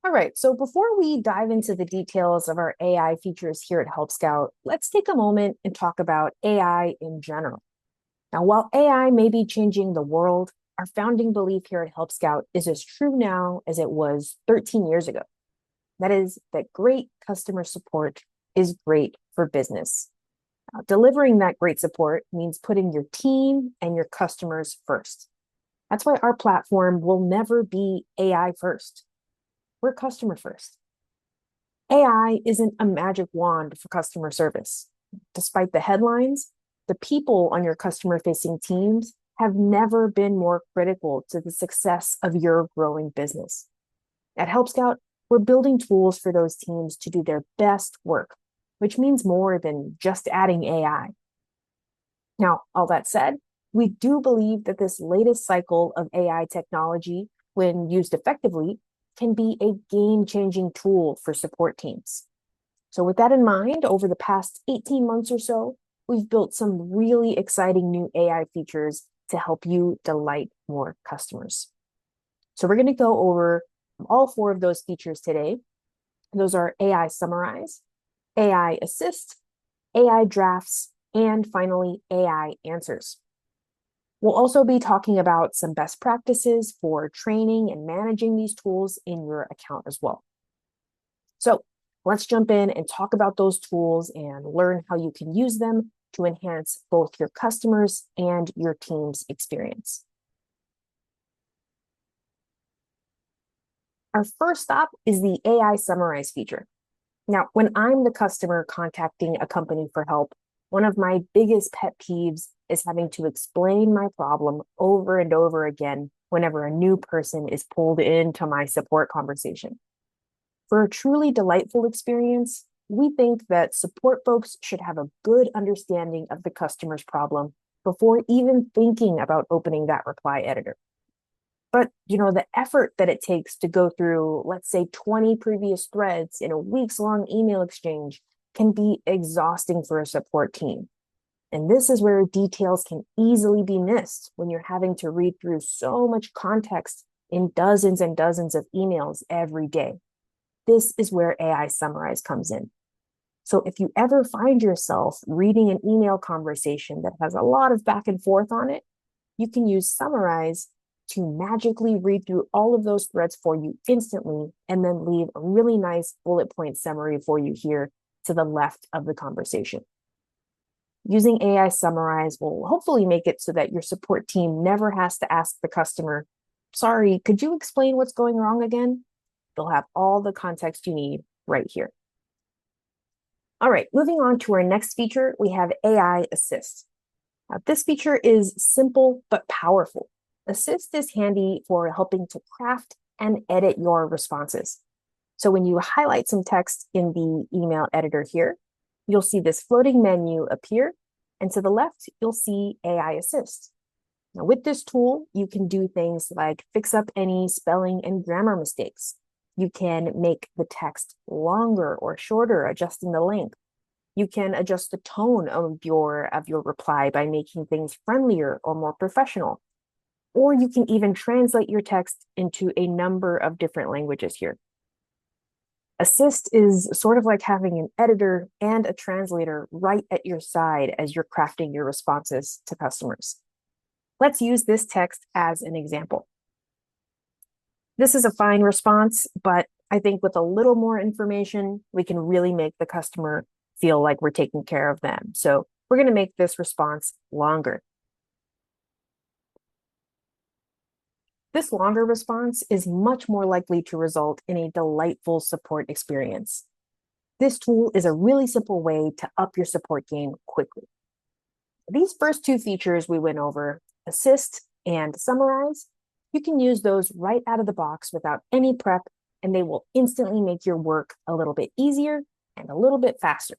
All right, so before we dive into the details of our AI features here at Help Scout, let's take a moment and talk about AI in general. Now, while AI may be changing the world, our founding belief here at Help Scout is as true now as it was 13 years ago. That is, that great customer support is great for business. Now, delivering that great support means putting your team and your customers first. That's why our platform will never be AI first. We're customer first. AI isn't a magic wand for customer service. Despite the headlines, the people on your customer facing teams have never been more critical to the success of your growing business. At Help Scout, we're building tools for those teams to do their best work, which means more than just adding AI. Now, all that said, we do believe that this latest cycle of AI technology, when used effectively, can be a game-changing tool for support teams. So with that in mind, over the past 18 months or so, we've built some really exciting new AI features to help you delight more customers. So we're going to go over all four of those features today. Those are AI Summarize, AI Assist, AI Drafts, and finally, AI Answers. We'll also be talking about some best practices for training and managing these tools in your account as well. So let's jump in and talk about those tools and learn how you can use them to enhance both your customers and your team's experience. Our first stop is the AI Summarize feature. Now, when I'm the customer contacting a company for help, one of my biggest pet peeves is having to explain my problem over and over again whenever a new person is pulled into my support conversation. For a truly delightful experience, we think that support folks should have a good understanding of the customer's problem before even thinking about opening that reply editor. But, the effort that it takes to go through, let's say, 20 previous threads in a weeks long email exchange can be exhausting for a support team. And this is where details can easily be missed when you're having to read through so much context in dozens and dozens of emails every day. This is where AI Summarize comes in. So if you ever find yourself reading an email conversation that has a lot of back and forth on it, you can use Summarize to magically read through all of those threads for you instantly and then leave a really nice bullet point summary for you here to the left of the conversation. Using AI Summarize will hopefully make it so that your support team never has to ask the customer, sorry, could you explain what's going wrong again? They'll have all the context you need right here. All right, moving on to our next feature, we have AI Assist. Now, this feature is simple but powerful. Assist is handy for helping to craft and edit your responses. So when you highlight some text in the email editor here, you'll see this floating menu appear, and to the left, you'll see AI Assist. Now, with this tool, you can do things like fix up any spelling and grammar mistakes. You can make the text longer or shorter, adjusting the length. You can adjust the tone of your reply by making things friendlier or more professional. Or you can even translate your text into a number of different languages here. Assist is sort of like having an editor and a translator right at your side as you're crafting your responses to customers. Let's use this text as an example. This is a fine response, but I think with a little more information, we can really make the customer feel like we're taking care of them. So we're going to make this response longer. This longer response is much more likely to result in a delightful support experience. This tool is a really simple way to up your support game quickly. These first two features we went over, Assist and Summarize, you can use those right out of the box without any prep, and they will instantly make your work a little bit easier and a little bit faster.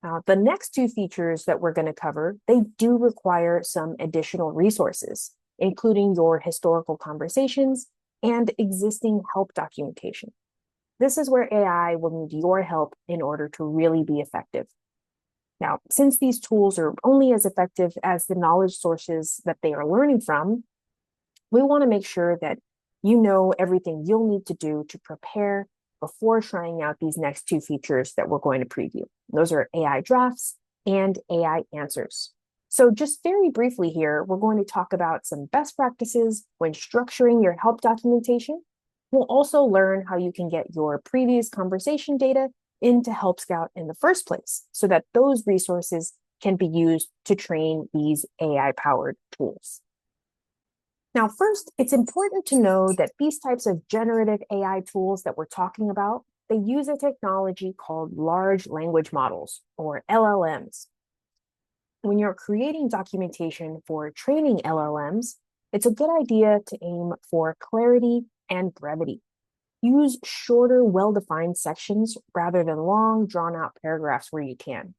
Now, the next two features that we're going to cover, they do require some additional resources, including your historical conversations and existing help documentation. This is where AI will need your help in order to really be effective. Now, since these tools are only as effective as the knowledge sources that they are learning from, we want to make sure that You know everything you'll need to do to prepare before trying out these next two features that we're going to preview. Those are AI drafts and AI answers. So just very briefly here, we're going to talk about some best practices when structuring your help documentation. We'll also learn how you can get your previous conversation data into Help Scout in the first place so that those resources can be used to train these AI-powered tools. Now, first, it's important to know that these types of generative AI tools that we're talking about, they use a technology called large language models, or LLMs. When you're creating documentation for training LLMs, it's a good idea to aim for clarity and brevity. Use shorter, well-defined sections rather than long, drawn-out paragraphs where you can.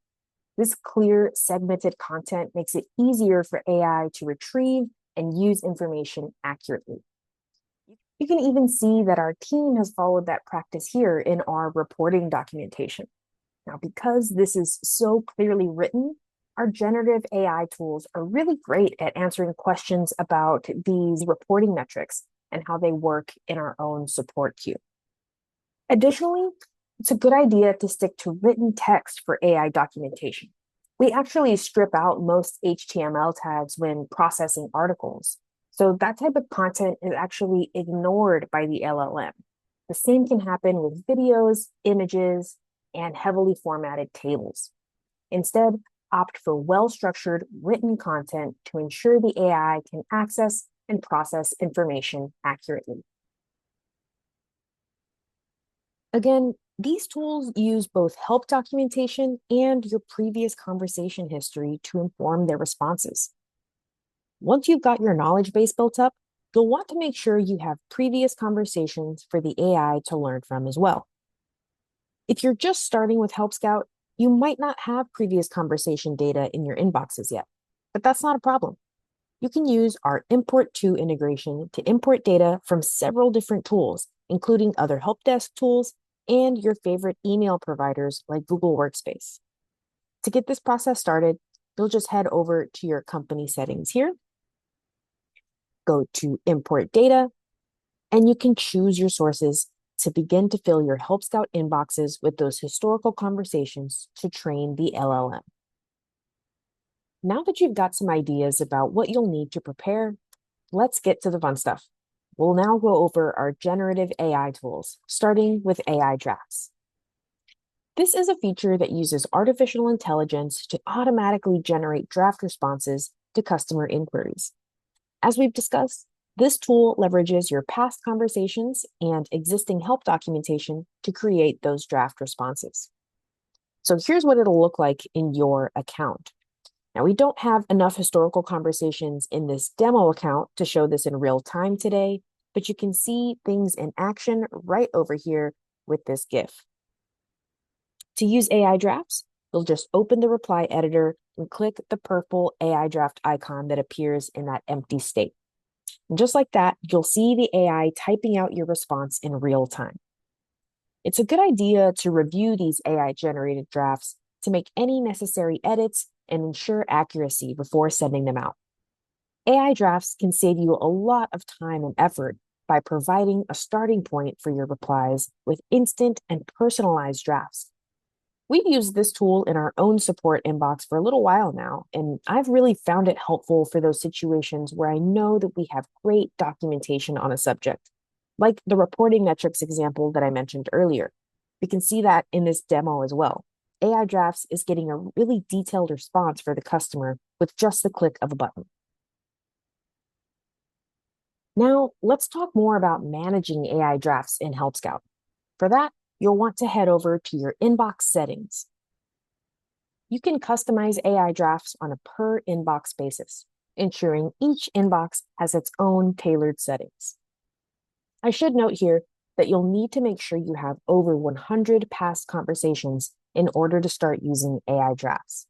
This clear, segmented content makes it easier for AI to retrieve and use information accurately. You can even see that our team has followed that practice here in our reporting documentation. Now, because this is so clearly written, our generative AI tools are really great at answering questions about these reporting metrics and how they work in our own support queue. Additionally, it's a good idea to stick to written text for AI documentation. We actually strip out most HTML tags when processing articles. So that type of content is actually ignored by the LLM. The same can happen with videos, images, and heavily formatted tables. Instead, opt for well-structured written content to ensure the AI can access and process information accurately. Again, these tools use both help documentation and your previous conversation history to inform their responses. Once you've got your knowledge base built up, you'll want to make sure you have previous conversations for the AI to learn from as well. If you're just starting with Help Scout, you might not have previous conversation data in your inboxes yet, but that's not a problem. You can use our import to integration to import data from several different tools, including other help desk tools and your favorite email providers like Google Workspace. To get this process started, you'll just head over to your company settings here, go to import data, and you can choose your sources to begin to fill your Help Scout inboxes with those historical conversations to train the LLM. Now that you've got some ideas about what you'll need to prepare, let's get to the fun stuff. We'll now go over our generative AI tools, starting with AI drafts. This is a feature that uses artificial intelligence to automatically generate draft responses to customer inquiries. As we've discussed, this tool leverages your past conversations and existing help documentation to create those draft responses. So here's what it'll look like in your account. Now, we don't have enough historical conversations in this demo account to show this in real time today, but you can see things in action right over here with this GIF. To use AI drafts, you'll just open the reply editor and click the purple AI draft icon that appears in that empty state. And just like that, you'll see the AI typing out your response in real time. It's a good idea to review these AI-generated drafts to make any necessary edits and ensure accuracy before sending them out. AI drafts can save you a lot of time and effort by providing a starting point for your replies with instant and personalized drafts. We've used this tool in our own support inbox for a little while now, and I've really found it helpful for those situations where I know that we have great documentation on a subject, like the reporting metrics example that I mentioned earlier. We can see that in this demo as well. AI drafts is getting a really detailed response for the customer with just the click of a button. Now, let's talk more about managing AI drafts in Help Scout. For that, you'll want to head over to your inbox settings. You can customize AI drafts on a per inbox basis, ensuring each inbox has its own tailored settings. I should note here that you'll need to make sure you have over 100 past conversations in order to start using AI drafts.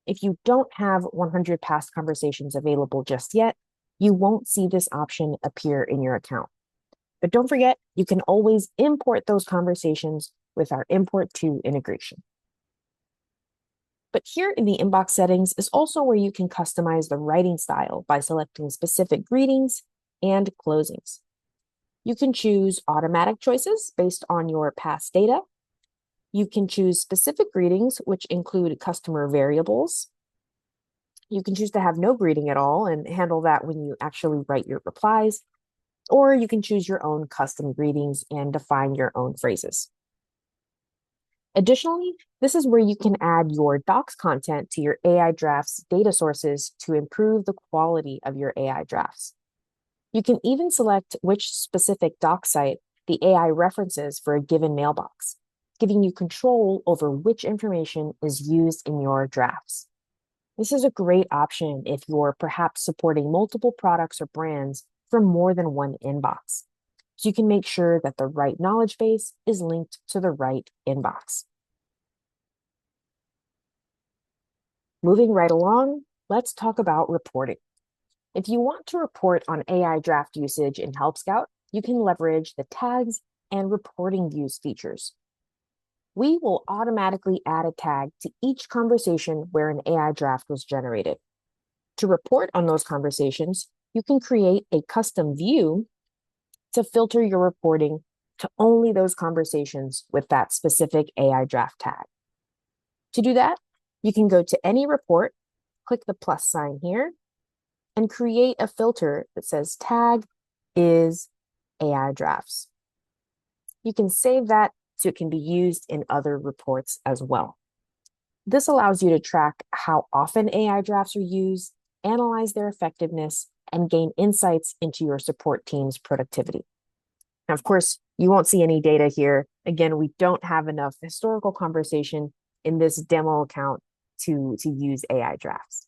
If you don't have 100 past conversations available just yet, you won't see this option appear in your account. But don't forget, you can always import those conversations with our import to integration. But here in the inbox settings is also where you can customize the writing style by selecting specific greetings and closings. You can choose automatic choices based on your past data. You can choose specific greetings, which include customer variables. You can choose to have no greeting at all and handle that when you actually write your replies. Or you can choose your own custom greetings and define your own phrases. Additionally, this is where you can add your docs content to your AI drafts data sources to improve the quality of your AI drafts. You can even select which specific doc site the AI references for a given mailbox, giving you control over which information is used in your drafts. This is a great option if you're perhaps supporting multiple products or brands from more than one inbox. So you can make sure that the right knowledge base is linked to the right inbox. Moving right along, let's talk about reporting. If you want to report on AI draft usage in Help Scout, you can leverage the tags and reporting views features. We will automatically add a tag to each conversation where an AI draft was generated. To report on those conversations, you can create a custom view to filter your reporting to only those conversations with that specific AI draft tag. To do that, you can go to any report, click the plus sign here, and create a filter that says tag is AI drafts. You can save that so it can be used in other reports as well. This allows you to track how often AI drafts are used, analyze their effectiveness, and gain insights into your support team's productivity. Now, of course, you won't see any data here. Again, we don't have enough historical conversation in this demo account to use AI drafts.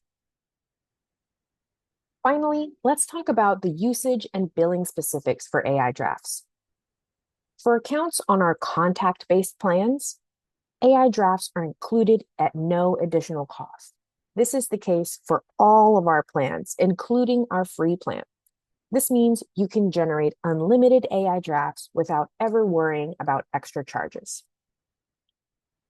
Finally, let's talk about the usage and billing specifics for AI drafts. For accounts on our contact-based plans, AI drafts are included at no additional cost. This is the case for all of our plans, including our free plan. This means you can generate unlimited AI drafts without ever worrying about extra charges.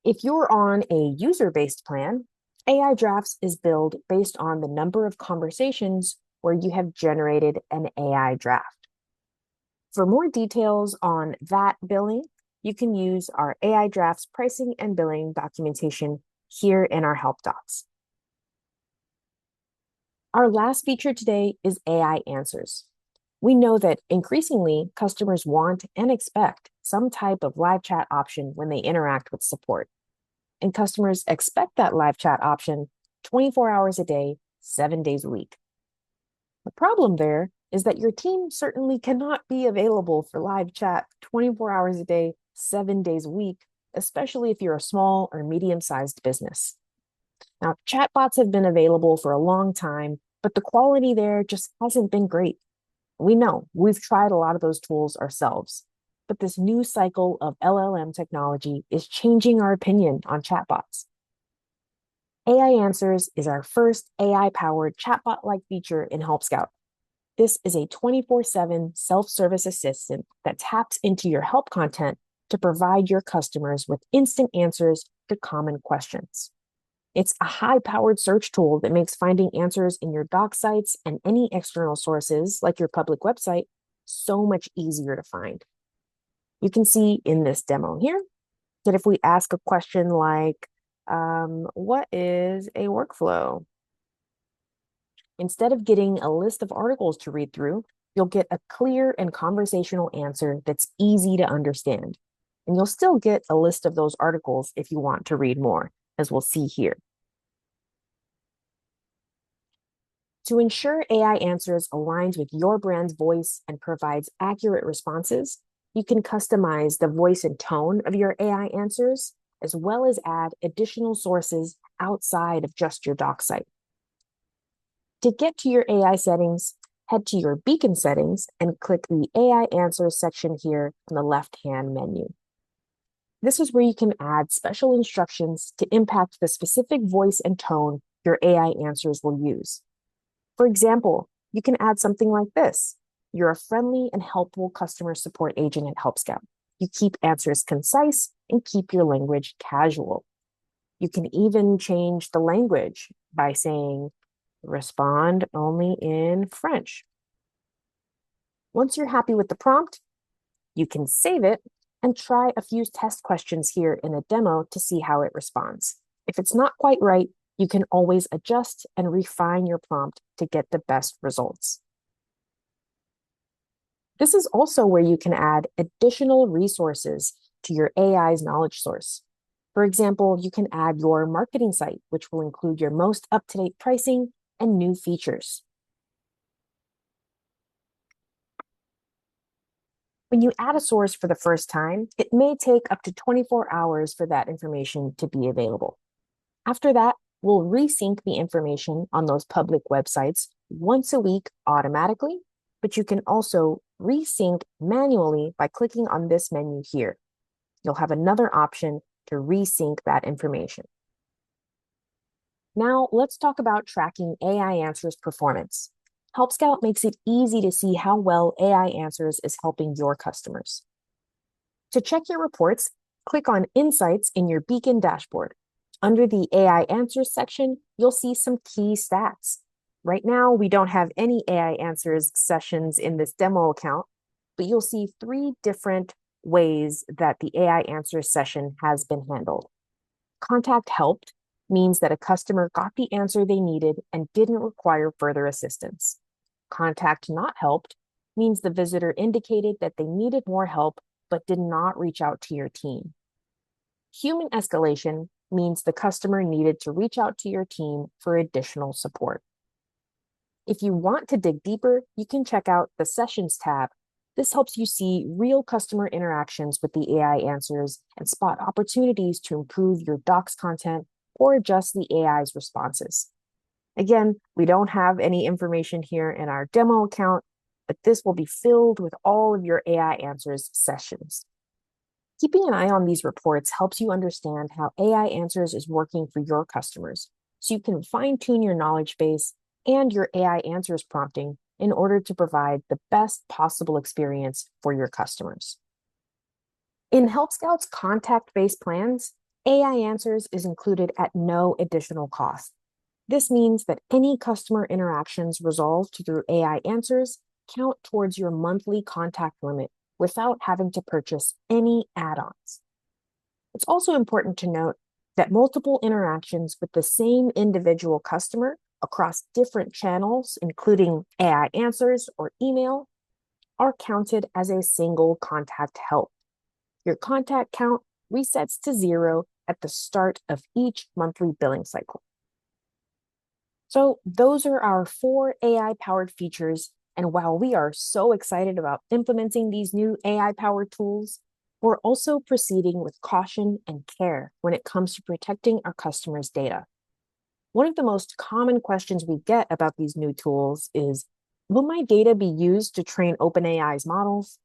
If you're on a user-based plan, AI drafts is billed based on the number of conversations where you have generated an AI draft. For more details on that billing, you can use our AI drafts pricing and billing documentation here in our help docs. Our last feature today is AI Answers. We know that increasingly customers want and expect some type of live chat option when they interact with support. And customers expect that live chat option 24 hours a day, 7 days a week. The problem there is that your team certainly cannot be available for live chat 24 hours a day, 7 days a week, especially if you're a small or medium-sized business. Now, chatbots have been available for a long time, but the quality there just hasn't been great. We know, we've tried a lot of those tools ourselves, but this new cycle of LLM technology is changing our opinion on chatbots. AI Answers is our first AI-powered chatbot-like feature in Help Scout. This is a 24/7 self-service assistant that taps into your help content to provide your customers with instant answers to common questions. It's a high-powered search tool that makes finding answers in your doc sites and any external sources, like your public website, so much easier to find. You can see in this demo here that if we ask a question like, what is a workflow? Instead of getting a list of articles to read through, you'll get a clear and conversational answer that's easy to understand. And you'll still get a list of those articles if you want to read more, as we'll see here. To ensure AI Answers aligns with your brand's voice and provides accurate responses, you can customize the voice and tone of your AI Answers, as well as add additional sources outside of just your doc site. To get to your AI settings, head to your Beacon settings and click the AI Answers section here on the left-hand menu. This is where you can add special instructions to impact the specific voice and tone your AI Answers will use. For example, you can add something like this. You're a friendly and helpful customer support agent at Help Scout. You keep answers concise and keep your language casual. You can even change the language by saying, respond only in French. Once you're happy with the prompt, You can save it and try a few test questions here in a demo to see how it responds. If it's not quite right, you can always adjust and refine your prompt to get the best results. This is also where you can add additional resources to your AI's knowledge source. For example, you can add your marketing site, which will include your most up-to-date pricing and new features. When you add a source for the first time, it may take up to 24 hours for that information to be available. After that, we'll resync the information on those public websites once a week automatically, but you can also resync manually by clicking on this menu here. You'll have another option to resync that information. Now, let's talk about tracking AI Answers performance. Help Scout makes it easy to see how well AI Answers is helping your customers. To check your reports, click on Insights in your Beacon dashboard. Under the AI Answers section, you'll see some key stats. Right now, we don't have any AI Answers sessions in this demo account, but you'll see 3 different ways that the AI Answers session has been handled. Contact helped means that a customer got the answer they needed and didn't require further assistance. Contact not helped means the visitor indicated that they needed more help but did not reach out to your team. Human escalation means the customer needed to reach out to your team for additional support. If you want to dig deeper, you can check out the Sessions tab. This helps you see real customer interactions with the AI Answers and spot opportunities to improve your docs content or adjust the AI's responses. Again, we don't have any information here in our demo account, but this will be filled with all of your AI Answers sessions. Keeping an eye on these reports helps you understand how AI Answers is working for your customers, so you can fine-tune your knowledge base and your AI Answers prompting in order to provide the best possible experience for your customers. In Help Scout's contact-based plans, AI Answers is included at no additional cost. This means that any customer interactions resolved through AI Answers count towards your monthly contact limit without having to purchase any add-ons. It's also important to note that multiple interactions with the same individual customer across different channels, including AI Answers or email, are counted as a single contact help. Your contact count resets to 0 at the start of each monthly billing cycle. So those are our 4 AI-powered features. And while we are so excited about implementing these new AI-powered tools, we're also proceeding with caution and care when it comes to protecting our customers' data. One of the most common questions we get about these new tools is, will my data be used to train OpenAI's models?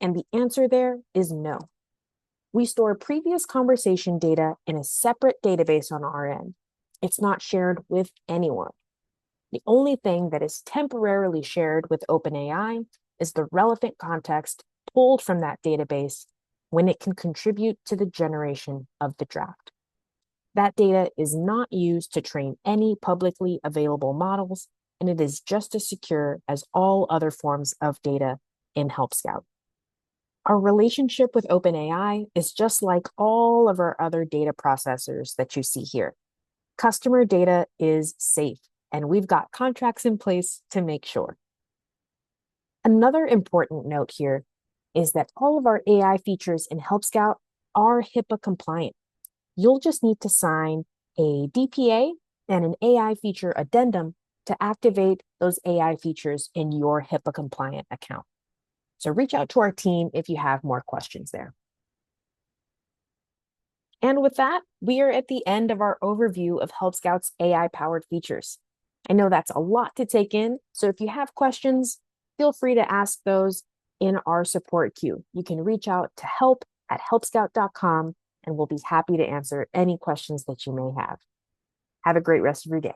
And the answer there is no. We store previous conversation data in a separate database on our end. It's not shared with anyone. The only thing that is temporarily shared with OpenAI is the relevant context pulled from that database when it can contribute to the generation of the draft. That data is not used to train any publicly available models, and it is just as secure as all other forms of data in Help Scout. Our relationship with OpenAI is just like all of our other data processors that you see here. Customer data is safe, and we've got contracts in place to make sure. Another important note here is that all of our AI features in Help Scout are HIPAA compliant. You'll just need to sign a DPA and an AI feature addendum to activate those AI features in your HIPAA compliant account. So reach out to our team if you have more questions there. And with that, we are at the end of our overview of Help Scout's AI-powered features. I know that's a lot to take in, so if you have questions, feel free to ask those in our support queue. You can reach out to help@helpscout.com, and we'll be happy to answer any questions that you may have. Have a great rest of your day.